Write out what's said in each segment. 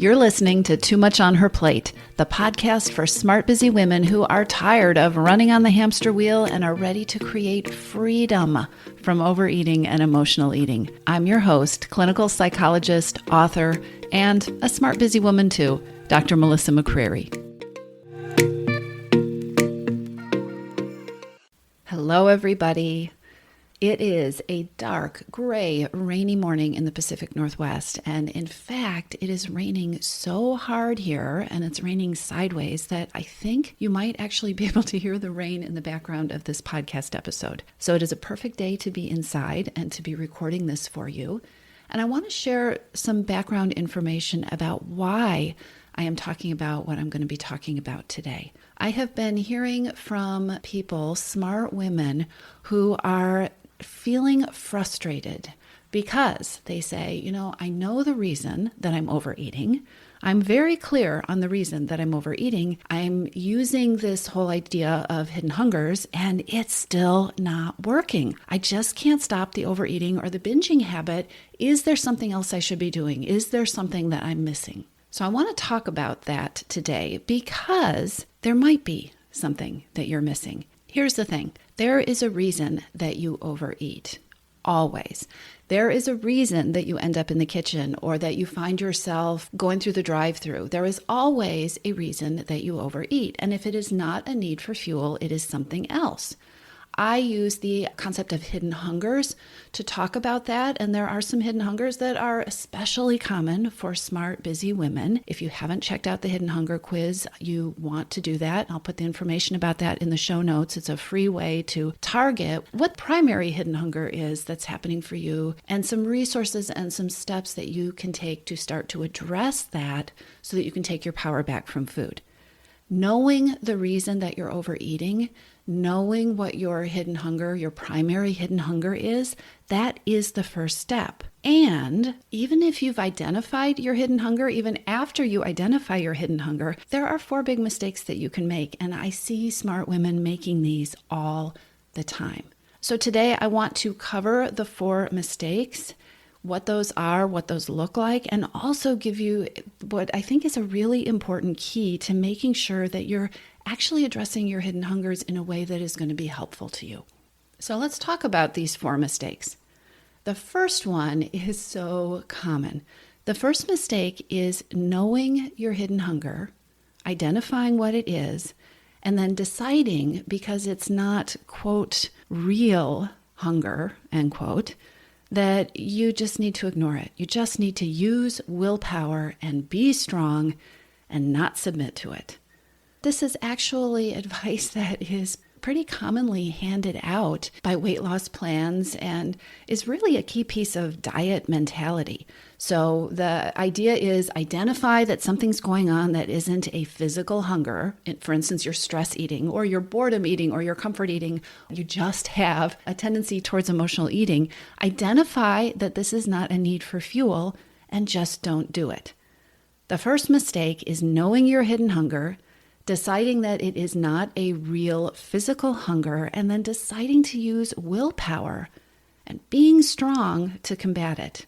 You're listening to Too Much on Her Plate, the podcast for smart, busy women who are tired of running on the hamster wheel and are ready to create freedom from overeating and emotional eating. I'm your host, clinical psychologist, author, and a smart, busy woman too, Dr. Melissa McCreary. Hello, everybody. It is a dark, gray, rainy morning in the Pacific Northwest, and in fact, it is raining so hard here, and it's raining sideways, that I think you might actually be able to hear the rain in the background of this podcast episode. So it is a perfect day to be inside and to be recording this for you. And I want to share some background information about why I am talking about what I'm going to be talking about today. I have been hearing from people, smart women, who are feeling frustrated because they say, I know the reason that I'm overeating. I'm very clear on the reason that I'm overeating. I'm using this whole idea of hidden hungers and it's still not working. I just can't stop the overeating or the binging habit. Is there something else I should be doing? Is there something that I'm missing? So I want to talk about that today because there might be something that you're missing. Here's the thing. There is a reason that you overeat. Always. There is a reason that you end up in the kitchen or that you find yourself going through the drive-thru. There is always a reason that you overeat. And if it is not a need for fuel, it is something else. I use the concept of hidden hungers to talk about that. And there are some hidden hungers that are especially common for smart, busy women. If you haven't checked out the hidden hunger quiz, you want to do that. I'll put the information about that in the show notes. It's a free way to target what primary hidden hunger is that's happening for you and some resources and some steps that you can take to start to address that so that you can take your power back from food. Knowing the reason that you're overeating, knowing what your hidden hunger, your primary hidden hunger is, that is the first step. And even if you've identified your hidden hunger, even after you identify your hidden hunger, there are 4 big mistakes that you can make. And I see smart women making these all the time. So today I want to cover the 4 mistakes, what those are, what those look like, and also give you what I think is a really important key to making sure that you're actually addressing your hidden hungers in a way that is going to be helpful to you. So let's talk about these 4 mistakes. The first one is so common. The first mistake is knowing your hidden hunger, identifying what it is, and then deciding, because it's not, quote, real hunger, end quote, that you just need to ignore it. You just need to use willpower and be strong and not submit to it. This is actually advice that is pretty commonly handed out by weight loss plans and is really a key piece of diet mentality. So the idea is identify that something's going on that isn't a physical hunger. For instance, your stress eating or your boredom eating or your comfort eating. You just have a tendency towards emotional eating. Identify that this is not a need for fuel and just don't do it. The first mistake is knowing your hidden hunger, deciding that it is not a real physical hunger, and then deciding to use willpower and being strong to combat it.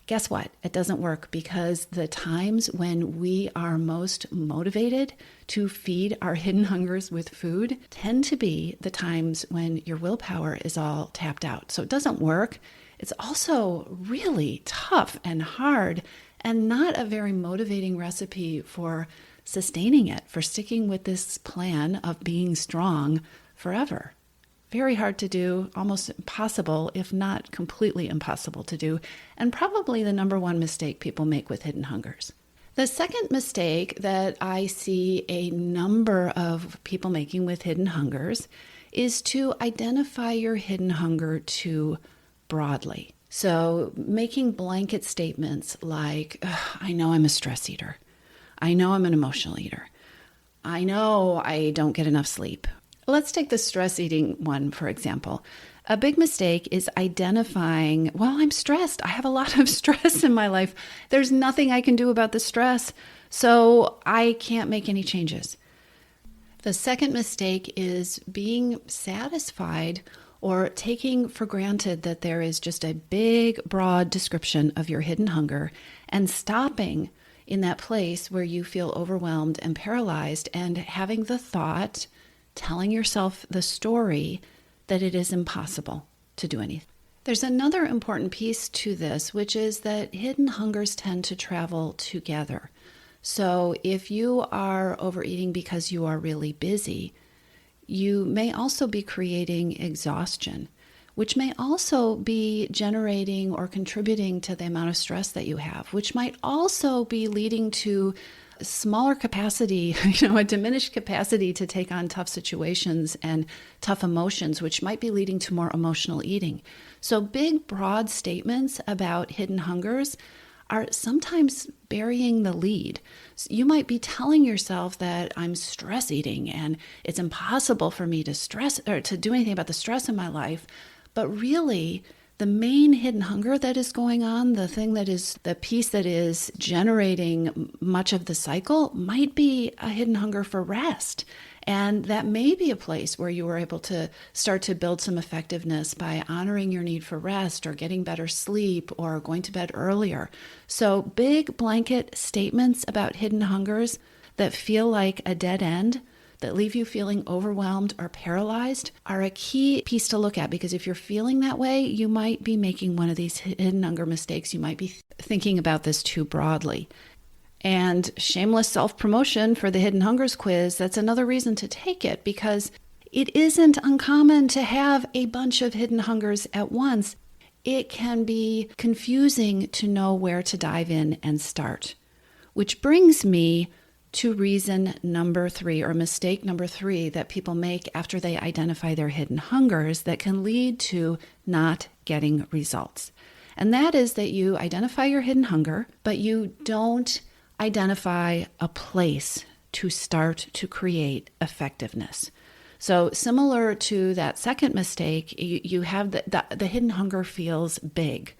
Guess what? It doesn't work because the times when we are most motivated to feed our hidden hungers with food tend to be the times when your willpower is all tapped out. So it doesn't work. It's also really tough and hard and not a very motivating recipe for sustaining it, for sticking with this plan of being strong forever. Very hard to do, almost impossible, if not completely impossible to do, and probably the number 1 mistake people make with hidden hungers. The second mistake that I see a number of people making with hidden hungers is to identify your hidden hunger too broadly. So making blanket statements like, I know I'm a stress eater. I know I'm an emotional eater. I know I don't get enough sleep. Let's take the stress eating one, for example. A big mistake is identifying, well, I'm stressed. I have a lot of stress in my life. There's nothing I can do about the stress, so I can't make any changes. The second mistake is being satisfied or taking for granted that there is just a big, broad description of your hidden hunger and stopping in that place where you feel overwhelmed and paralyzed, and having the thought, telling yourself the story that it is impossible to do anything. There's another important piece to this, which is that hidden hungers tend to travel together. So if you are overeating because you are really busy, you may also be creating exhaustion, which may also be generating or contributing to the amount of stress that you have, which might also be leading to smaller capacity, a diminished capacity to take on tough situations and tough emotions, which might be leading to more emotional eating. So big, broad statements about hidden hungers are sometimes burying the lead. So you might be telling yourself that I'm stress eating and it's impossible for me to stress or to do anything about the stress in my life. But really, the main hidden hunger that is going on, the thing that is the piece that is generating much of the cycle, might be a hidden hunger for rest. And that may be a place where you were able to start to build some effectiveness by honoring your need for rest or getting better sleep or going to bed earlier. So big blanket statements about hidden hungers that feel like a dead end, that leave you feeling overwhelmed or paralyzed, are a key piece to look at, because if you're feeling that way, you might be making one of these hidden hunger mistakes. You might be thinking about this too broadly. And shameless self-promotion for the Hidden Hungers quiz, that's another reason to take it, because it isn't uncommon to have a bunch of hidden hungers at once. It can be confusing to know where to dive in and start, which brings me to reason number 3, or mistake number 3, that people make after they identify their hidden hungers that can lead to not getting results. And that is that you identify your hidden hunger, but you don't identify a place to start to create effectiveness. So similar to that second mistake, you have the hidden hunger feels big.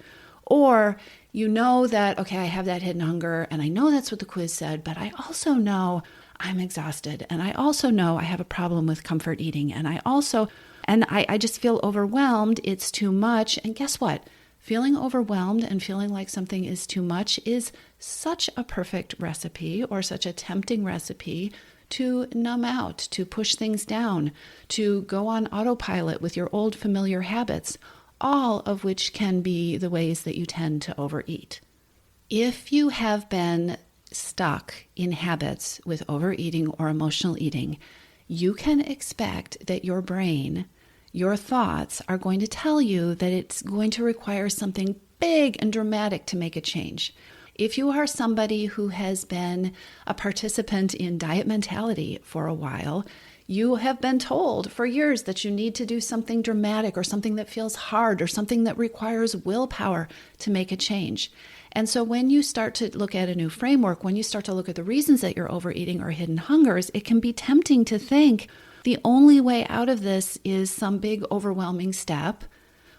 Or you know that, okay, I have that hidden hunger and I know that's what the quiz said, but I also know I'm exhausted. And I also know I have a problem with comfort eating. And I just feel overwhelmed. It's too much. And guess what? Feeling overwhelmed and feeling like something is too much is such a perfect recipe, or such a tempting recipe, to numb out, to push things down, to go on autopilot with your old familiar habits, all of which can be the ways that you tend to overeat. If you have been stuck in habits with overeating or emotional eating, you can expect that your brain, your thoughts, are going to tell you that it's going to require something big and dramatic to make a change. If you are somebody who has been a participant in diet mentality for a while, you have been told for years that you need to do something dramatic, or something that feels hard, or something that requires willpower to make a change. And so when you start to look at a new framework, when you start to look at the reasons that you're overeating or hidden hungers, it can be tempting to think the only way out of this is some big overwhelming step,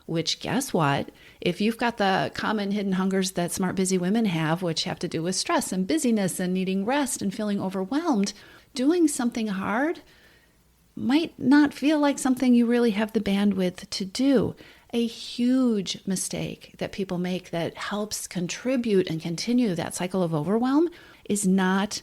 which, guess what? If you've got the common hidden hungers that smart, busy women have, which have to do with stress and busyness and needing rest and feeling overwhelmed, doing something hard might not feel like something you really have the bandwidth to do. A huge mistake that people make that helps contribute and continue that cycle of overwhelm is not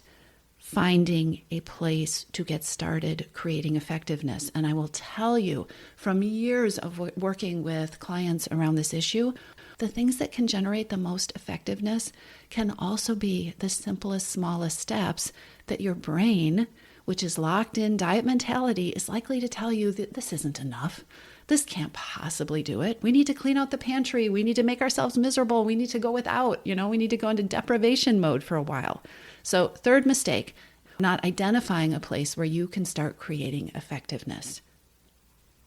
finding a place to get started creating effectiveness. And I will tell you, from years of working with clients around this issue, the things that can generate the most effectiveness can also be the simplest, smallest steps that your brain, which is locked in diet mentality, is likely to tell you that this isn't enough. This can't possibly do it. We need to clean out the pantry. We need to make ourselves miserable. We need to go without. We need to go into deprivation mode for a while. So third mistake, not identifying a place where you can start creating effectiveness.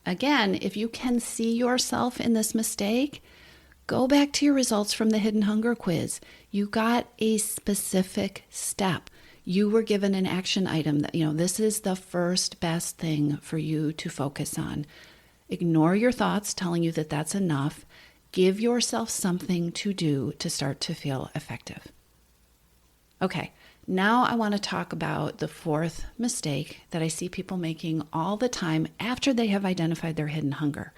Again, if you can see yourself in this mistake, go back to your results from the Hidden Hunger quiz. You got a specific step. You were given an action item that, this is the first best thing for you to focus on. Ignore your thoughts telling you that that's enough. Give yourself something to do to start to feel effective. Okay, now I want to talk about the fourth mistake that I see people making all the time after they have identified their hidden hunger.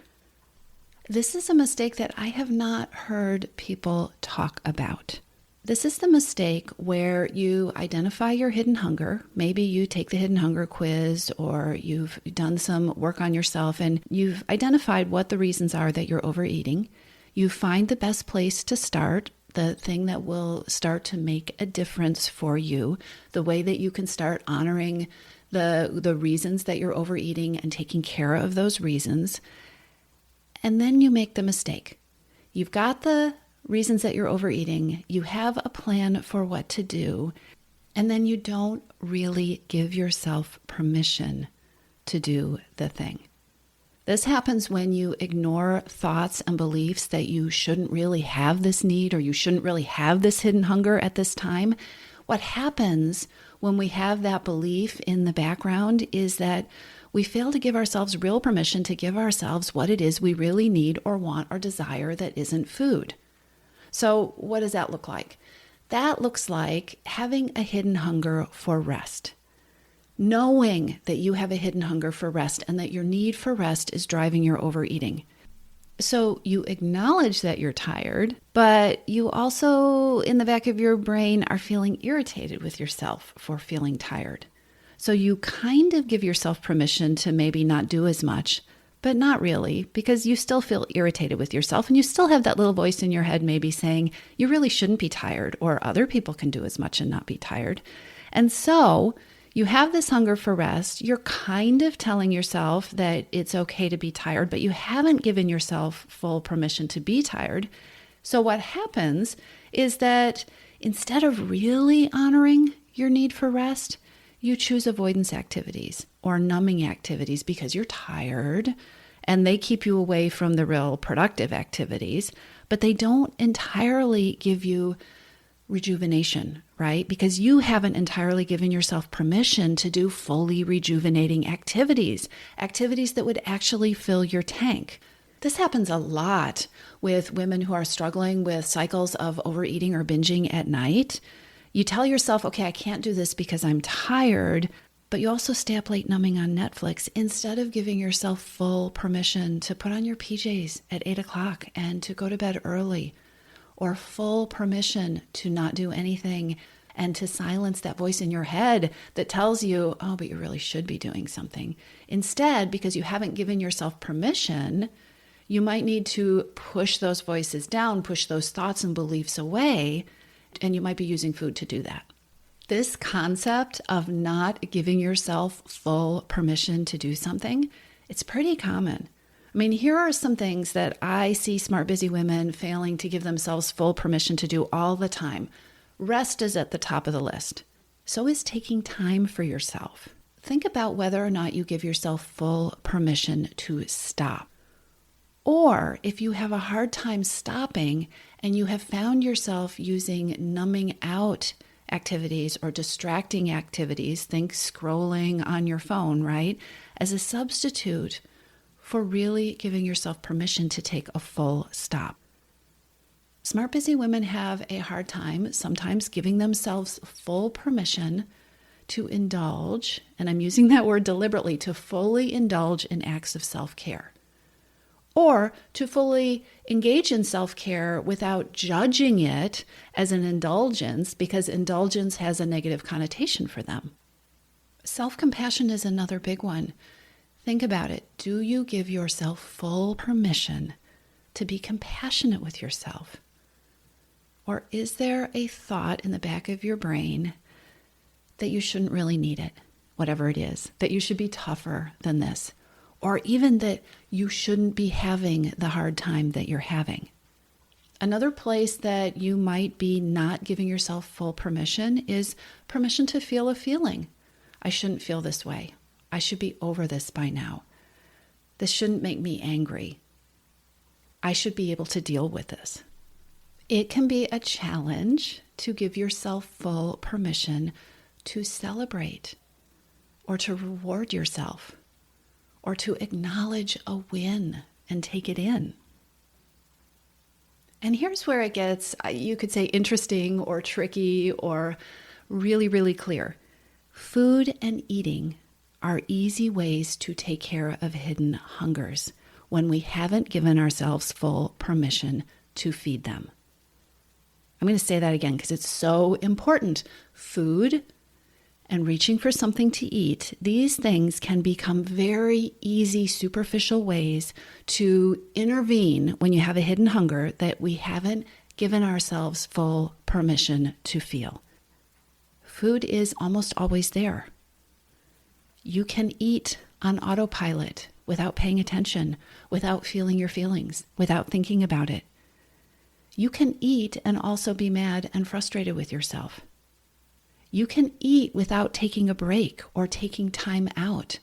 This is a mistake that I have not heard people talk about This is the mistake where you identify your hidden hunger. Maybe you take the hidden hunger quiz, or you've done some work on yourself and you've identified what the reasons are that you're overeating. You find the best place to start, the thing that will start to make a difference for you, the way that you can start honoring the reasons that you're overeating and taking care of those reasons. And then you make the mistake. You've got the reasons that you're overeating, you have a plan for what to do, and then you don't really give yourself permission to do the thing. This happens when you ignore thoughts and beliefs that you shouldn't really have this need or you shouldn't really have this hidden hunger at this time. What happens when we have that belief in the background is that we fail to give ourselves real permission to give ourselves what it is we really need or want or desire that isn't food. So what does that look like? That looks like having a hidden hunger for rest. Knowing that you have a hidden hunger for rest and that your need for rest is driving your overeating. So you acknowledge that you're tired, but you also, in the back of your brain, are feeling irritated with yourself for feeling tired. So you kind of give yourself permission to maybe not do as much, but not really, because you still feel irritated with yourself and you still have that little voice in your head maybe saying you really shouldn't be tired, or other people can do as much and not be tired. And so you have this hunger for rest. You're kind of telling yourself that it's okay to be tired, but you haven't given yourself full permission to be tired. So what happens is that instead of really honoring your need for rest, you choose avoidance activities or numbing activities because you're tired and they keep you away from the real productive activities, but they don't entirely give you rejuvenation, right? Because you haven't entirely given yourself permission to do fully rejuvenating activities that would actually fill your tank. This happens a lot with women who are struggling with cycles of overeating or binging at night. You tell yourself, okay, I can't do this because I'm tired, but you also stay up late numbing on Netflix instead of giving yourself full permission to put on your PJs at 8 o'clock and to go to bed early, or full permission to not do anything and to silence that voice in your head that tells you, oh, but you really should be doing something. Instead, because you haven't given yourself permission, you might need to push those voices down, push those thoughts and beliefs away, and you might be using food to do that. This concept of not giving yourself full permission to do something, it's pretty common. I mean, here are some things that I see smart, busy women failing to give themselves full permission to do all the time. Rest is at the top of the list. So is taking time for yourself. Think about whether or not you give yourself full permission to stop. Or if you have a hard time stopping and you have found yourself using numbing out activities or distracting activities, think scrolling on your phone, right, as a substitute for really giving yourself permission to take a full stop. Smart, busy women have a hard time sometimes giving themselves full permission to indulge, and I'm using that word deliberately, to fully indulge in acts of self-care, or to fully engage in self-care without judging it as an indulgence, because indulgence has a negative connotation for them. Self-compassion is another big one. Think about it. Do you give yourself full permission to be compassionate with yourself? Or is there a thought in the back of your brain that you shouldn't really need it, whatever it is, that you should be tougher than this, or even that you shouldn't be having the hard time that you're having? Another place that you might be not giving yourself full permission is permission to feel a feeling. I shouldn't feel this way. I should be over this by now. This shouldn't make me angry. I should be able to deal with this. It can be a challenge to give yourself full permission to celebrate or to reward yourself or to acknowledge a win and take it in. And here's where it gets, you could say, interesting or tricky or really, really clear. Food and eating are easy ways to take care of hidden hungers when we haven't given ourselves full permission to feed them. I'm going to say that again because it's so important. Food and reaching for something to eat, these things can become very easy, superficial ways to intervene when you have a hidden hunger that we haven't given ourselves full permission to feel. Food is almost always there. You can eat on autopilot without paying attention, without feeling your feelings, without thinking about it. You can eat and also be mad and frustrated with yourself. You can eat without taking a break or taking time out.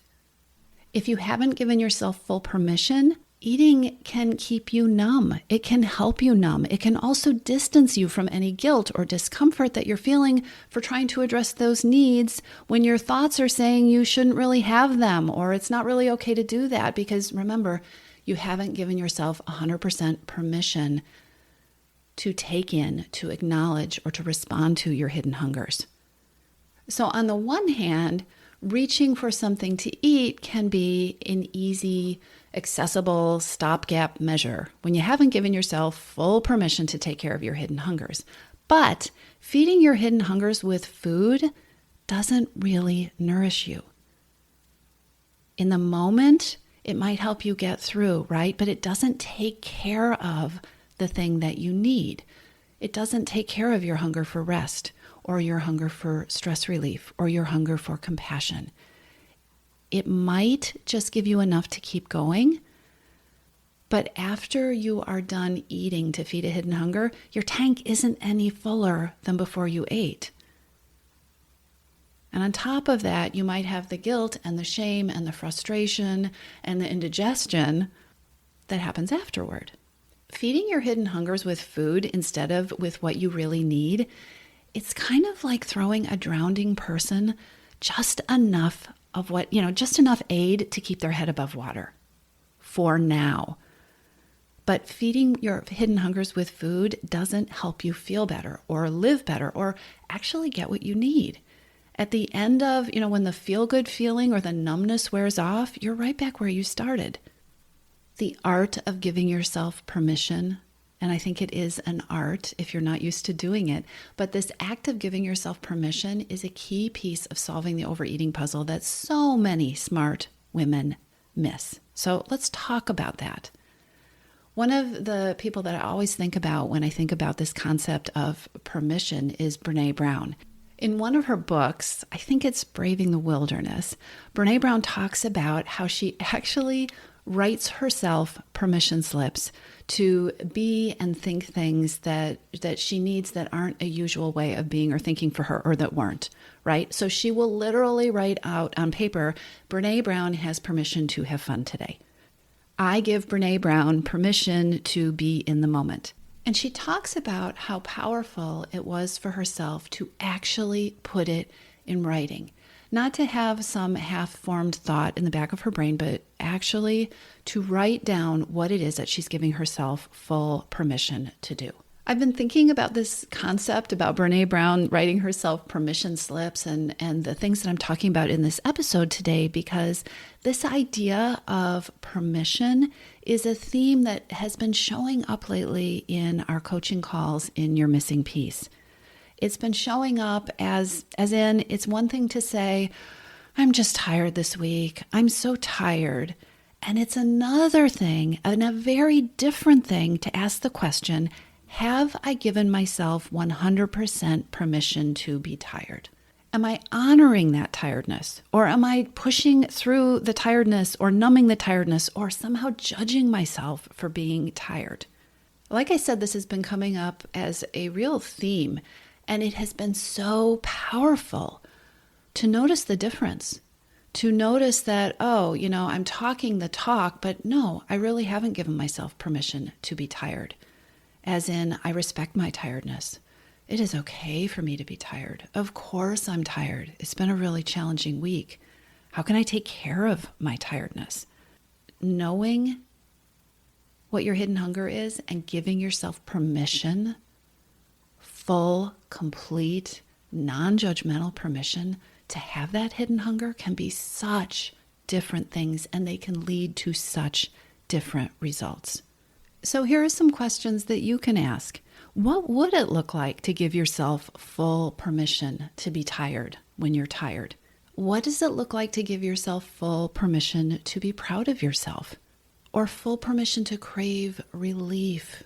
If you haven't given yourself full permission, eating can keep you numb. It can help you numb. It can also distance you from any guilt or discomfort that you're feeling for trying to address those needs when your thoughts are saying you shouldn't really have them or it's not really okay to do that because remember, you haven't given yourself 100% permission to take in, to acknowledge, or to respond to your hidden hungers. So on the one hand, reaching for something to eat can be an easy, accessible stopgap measure when you haven't given yourself full permission to take care of your hidden hungers. But feeding your hidden hungers with food doesn't really nourish you. In the moment, it might help you get through, right? But it doesn't take care of the thing that you need. It doesn't take care of your hunger for rest, or your hunger for stress relief, or your hunger for compassion. It might just give you enough to keep going, but after you are done eating to feed a hidden hunger, your tank isn't any fuller than before you ate. And on top of that, you might have the guilt and the shame and the frustration and the indigestion that happens afterward. Feeding your hidden hungers with food instead of with what you really need, it's kind of like throwing a drowning person just enough of just enough aid to keep their head above water for now. But feeding your hidden hungers with food doesn't help you feel better or live better or actually get what you need. At the end of, when the feel-good feeling or the numbness wears off, you're right back where you started. The art of giving yourself permission, and I think it is an art if you're not used to doing it, but this act of giving yourself permission is a key piece of solving the overeating puzzle that so many smart women miss. So let's talk about that. One of the people that I always think about when I think about this concept of permission is Brene Brown. In one of her books, I think it's Braving the Wilderness, Brene Brown talks about how she actually writes herself permission slips to be and think things that she needs that aren't a usual way of being or thinking for her or that weren't, right? So she will literally write out on paper, Brene Brown has permission to have fun today. I give Brene Brown permission to be in the moment. And she talks about how powerful it was for herself to actually put it in writing. Not to have some half-formed thought in the back of her brain, but actually to write down what it is that she's giving herself full permission to do. I've been thinking about this concept about Brene Brown writing herself permission slips and the things that I'm talking about in this episode today because this idea of permission is a theme that has been showing up lately in our coaching calls in Your Missing Piece. It's been showing up as in it's one thing to say, I'm just tired this week. I'm so tired. And it's another thing and a very different thing to ask the question, have I given myself 100% permission to be tired? Am I honoring that tiredness? Or am I pushing through the tiredness or numbing the tiredness or somehow judging myself for being tired? Like I said, this has been coming up as a real theme. And it has been so powerful to notice the difference, to notice that, I'm talking the talk, but no, I really haven't given myself permission to be tired. As in, I respect my tiredness. It is okay for me to be tired. Of course I'm tired. It's been a really challenging week. How can I take care of my tiredness? Knowing what your hidden hunger is and giving yourself permission, full, complete, non-judgmental permission to have that hidden hunger can be such different things and they can lead to such different results. So here are some questions that you can ask. What would it look like to give yourself full permission to be tired when you're tired? What does it look like to give yourself full permission to be proud of yourself? Or full permission to crave relief?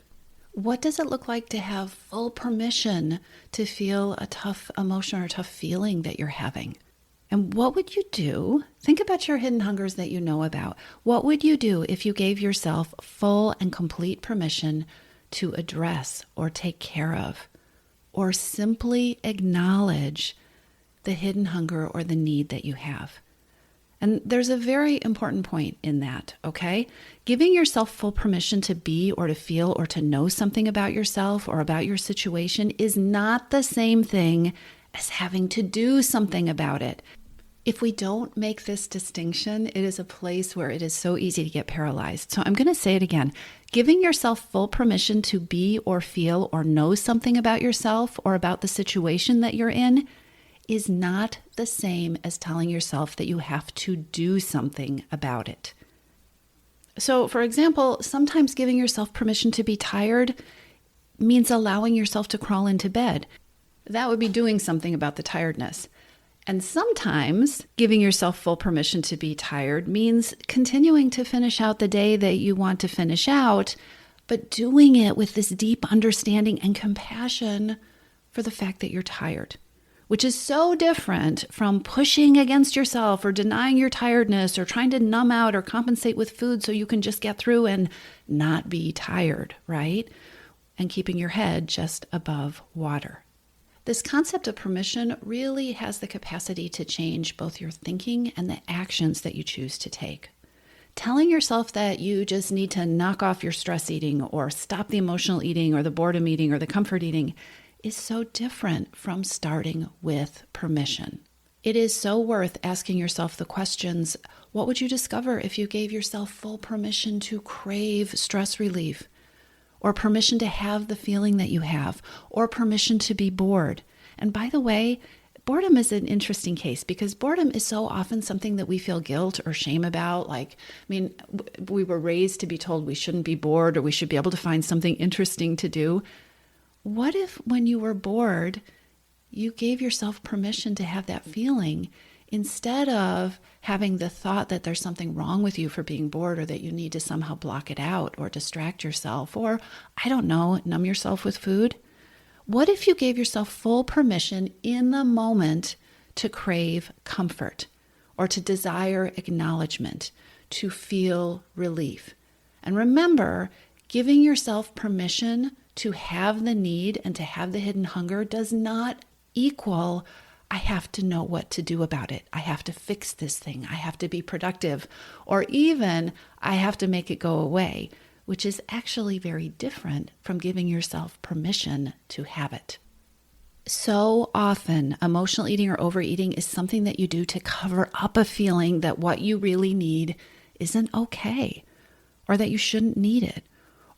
What does it look like to have full permission to feel a tough emotion or a tough feeling that you're having? And what would you do? Think about your hidden hungers that you know about. What would you do if you gave yourself full and complete permission to address or take care of, or simply acknowledge the hidden hunger or the need that you have? And there's a very important point in that, okay? Giving yourself full permission to be or to feel or to know something about yourself or about your situation is not the same thing as having to do something about it. If we don't make this distinction, it is a place where it is so easy to get paralyzed. So I'm going to say it again. Giving yourself full permission to be or feel or know something about yourself or about the situation that you're in is not the same as telling yourself that you have to do something about it. So, for example, sometimes giving yourself permission to be tired means allowing yourself to crawl into bed. That would be doing something about the tiredness. And sometimes giving yourself full permission to be tired means continuing to finish out the day that you want to finish out, but doing it with this deep understanding and compassion for the fact that you're tired, which is so different from pushing against yourself or denying your tiredness or trying to numb out or compensate with food so you can just get through and not be tired, right? And keeping your head just above water. This concept of permission really has the capacity to change both your thinking and the actions that you choose to take. Telling yourself that you just need to knock off your stress eating or stop the emotional eating or the boredom eating or the comfort eating is so different from starting with permission. It is so worth asking yourself the questions, what would you discover if you gave yourself full permission to crave stress relief? Or permission to have the feeling that you have, or permission to be bored. And by the way, boredom is an interesting case because boredom is so often something that we feel guilt or shame about. We were raised to be told we shouldn't be bored or we should be able to find something interesting to do. What if when you were bored, you gave yourself permission to have that feeling instead of having the thought that there's something wrong with you for being bored or that you need to somehow block it out or distract yourself or, I don't know, numb yourself with food? What if you gave yourself full permission in the moment to crave comfort or to desire acknowledgement, to feel relief? And remember, giving yourself permission to have the need and to have the hidden hunger does not equal I have to know what to do about it. I have to fix this thing. I have to be productive. Or even I have to make it go away, which is actually very different from giving yourself permission to have it. So often, emotional eating or overeating is something that you do to cover up a feeling that what you really need isn't okay, or that you shouldn't need it,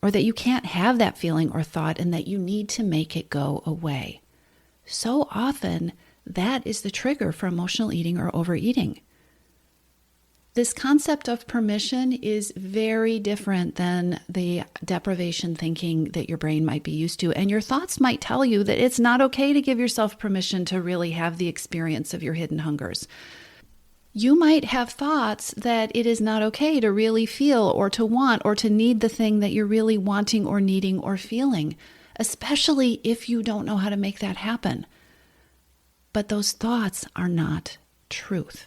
or that you can't have that feeling or thought and that you need to make it go away. So often, that is the trigger for emotional eating or overeating. This concept of permission is very different than the deprivation thinking that your brain might be used to. And your thoughts might tell you that it's not okay to give yourself permission to really have the experience of your hidden hungers. You might have thoughts that it is not okay to really feel or to want or to need the thing that you're really wanting or needing or feeling, especially if you don't know how to make that happen. But those thoughts are not truth.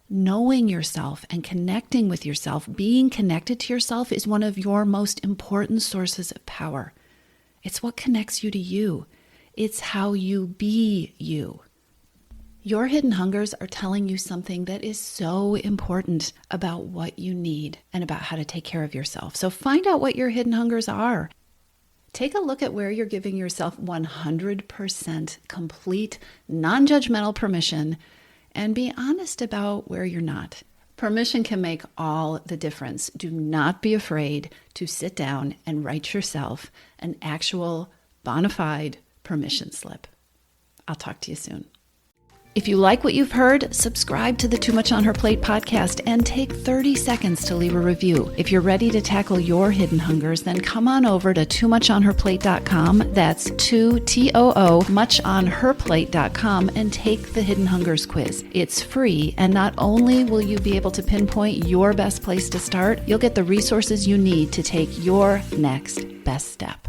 Knowing yourself and connecting with yourself, being connected to yourself is one of your most important sources of power. It's what connects you to you. It's how you be you. Your hidden hungers are telling you something that is so important about what you need and about how to take care of yourself. So find out what your hidden hungers are. Take a look at where you're giving yourself 100% complete, non-judgmental permission and be honest about where you're not. Permission can make all the difference. Do not be afraid to sit down and write yourself an actual bona fide permission slip. I'll talk to you soon. If you like what you've heard, subscribe to the Too Much on Her Plate podcast and take 30 seconds to leave a review. If you're ready to tackle your hidden hungers, then come on over to toomuchonherplate.com. That's muchonherplate.com and take the Hidden Hungers quiz. It's free, and not only will you be able to pinpoint your best place to start, you'll get the resources you need to take your next best step.